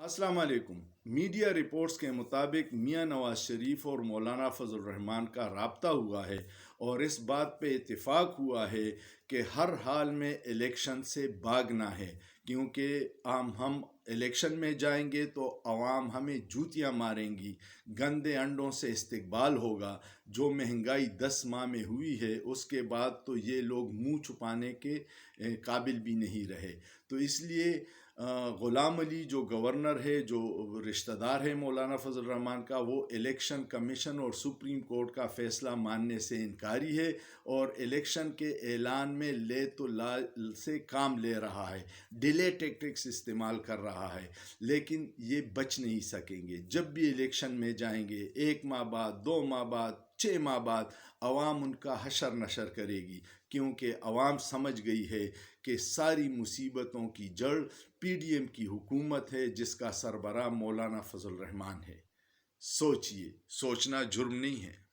अस्सलाम वालेकुम। Media reports के मुताबिक मियां नवाज शरीफ और मौलाना फजल रहमान का राब्ता हुआ है और इस बात पे इत्तेफाक हुआ है कि हर हाल में इलेक्शन से भागना है, क्योंकि हम इलेक्शन में जाएंगे तो अवाम हमें जूतियां मारेंगी, गंदे अंडों से इस्तकबाल होगा। जो महंगाई 10 माह में हुई है उसके बाद तो ये लोग मुंह छुपाने के काबिल भी नहीं रहे। तो इसलिए ग़ुलाम अली जो गवर्नर है, जो रिश्तेदार है मौलाना फजल रहमान का, वो इलेक्शन कमीशन और सुप्रीम कोर्ट का फ़ैसला मानने से इनकारी है और इलेक्शन के ऐलान में ले तो ला से काम ले रहा है, डिले टेक्टिक्स इस्तेमाल कर रहा है। लेकिन ये बच नहीं सकेंगे। जब भी इलेक्शन में जाएंगे 1 माह बाद, 2 माह बाद, 6 माह बाद अवाम उनका हशर नशर करेगी, क्योंकि अवाम समझ गई है कि सारी मुसीबतों की जड़ PDM की हुकूमत है, जिसका सरबराह मौलाना फजल रहमान है। सोचिए, सोचना जुर्म नहीं है।